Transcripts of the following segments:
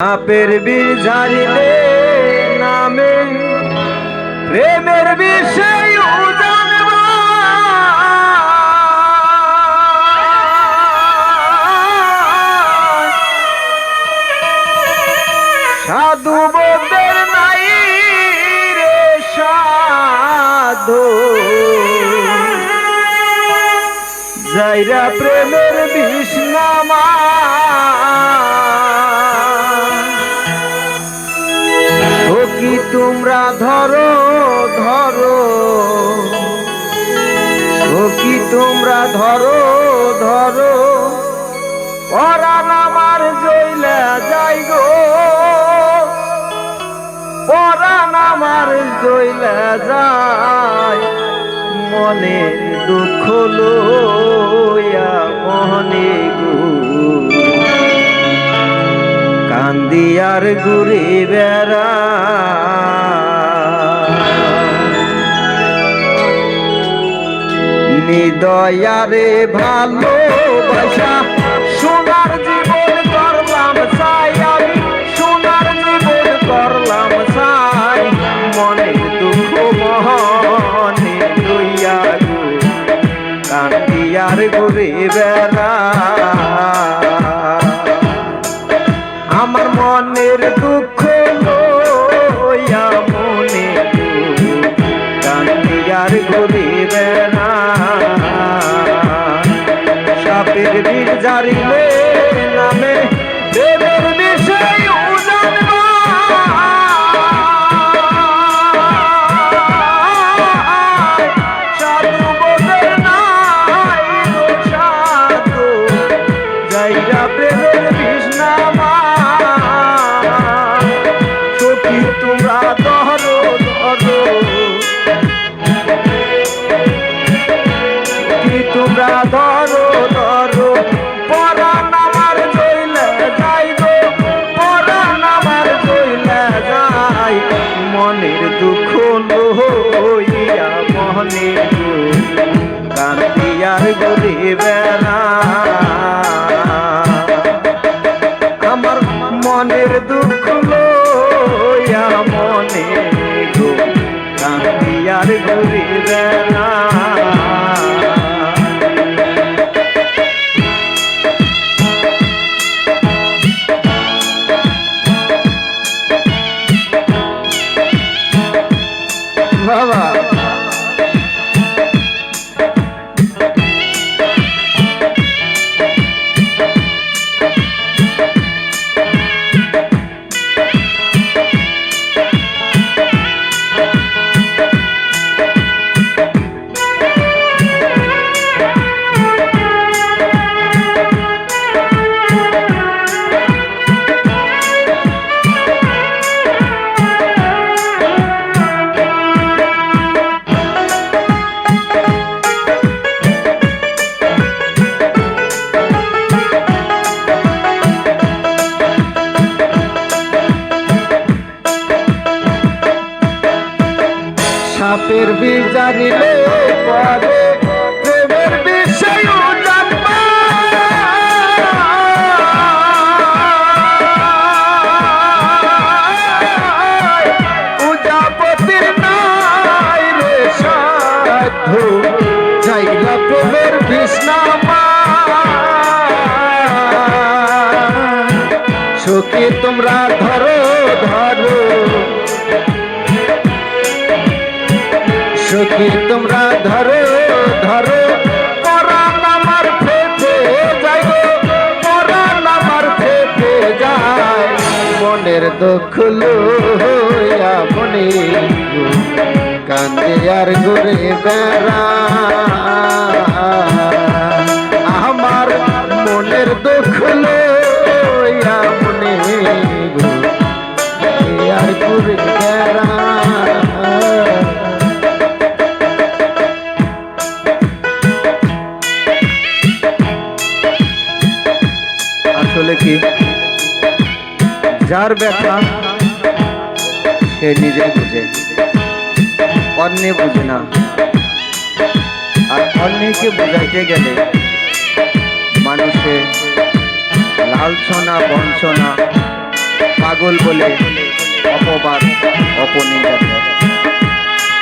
আপের বীর ঝাড়িলে নামে প্রেমের বিষয় সাধু বদের নাই রে সাধু যাইরা প্রেমের বিষ নামা কি তোমরা ধরো ধরো ও কি তোমরা ধরো ধরো পরাণ আমার জইলা যাই গো পরাণ আমার জইলা যায় মনে দুঃখ লইয়া মনে গো কান্দিয়ার ঘুরে বেড়া নিদয়ারে ভালোবাসা সোনার জীবন করলাম চাই আমি সোনার জীবন করলাম চাই মনে দুঃখ মনে লইয়া গো কান্দিয়ার ঘুরে বেড়া আমার মনের দুঃখ লইয়া মনে কান্দিয়ার ঘুরিবে না সাপের বীর জারিলে নামে দেবের বিষয় জানবা সাধু বদের নাই সাধু যাইরা প্রেমের বিষ নামা তোমরা ধরো ধরো কি তোমরা ধরো ধরো পরাণ আমার জইলে যাই গো পরাণ আমার জইলে যাই মনের দুঃখ লইয়া মনে গো কান্দিয়ার ঘুরে বেড়া আমার মনের দুঃখ লইয়া মনে গো কান্দিয়ার ঘুরে বেড়া বাবা সাপের বীর জানিলে পরে প্রেমের বিষয় জানবা উজাপতির নাই রে সাধু যাইলা প্রেমের বিষ নামা সখী তোমরা ধরো ধরো সখী তোমরা ধরো ধরো পরাণ আমার ফেটে যায় গো পরাণ আমার ফেটে যায় মনের দুঃখ লইয়া মনে গো কান্দিয়ার ঘুরে বেড়া আমার মনের দুঃখ লইয়া মনে গো কান্দিয়ার ঘুরে বেড়া আসলে কি যার ব্যথা সে নিজে বুঝে অন্যে বুঝে না আর অন্যকে বুঝাইতে গেলে মানুষের লালসনা বঞ্চনা পাগল বলে অপবাদ অপনিন্দা দেয়।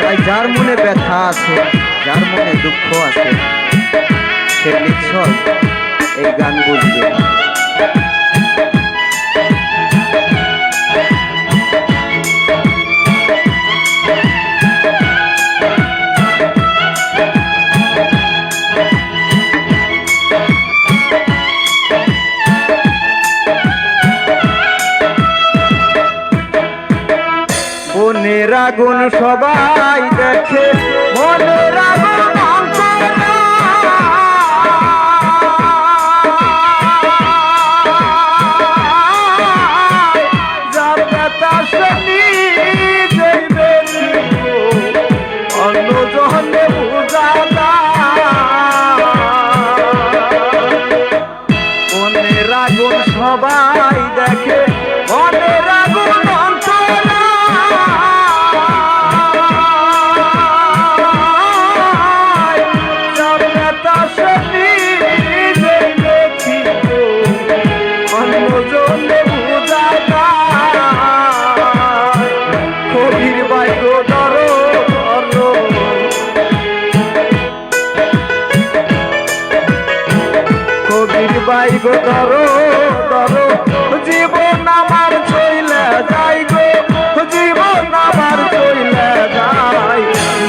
তাই যার মনে ব্যথা আছে, যার মনে দুঃখ আছে, সে নিশ্চয় এই গান বুঝবে। মনের আগুন সবাই দেখে, মনের আগুন যার ব্যথা শুনি অন্য জনে বুঝা মনের আগুন সবাই দেখে, মনের আগুন বাই গো ধরো ধরো, জীবন আমার চইলে যাই গো, জীবন আমার চইলে যাই।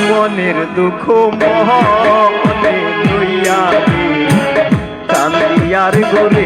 মনের দুঃখ মনে লইয়া কান্দিয়ার গরে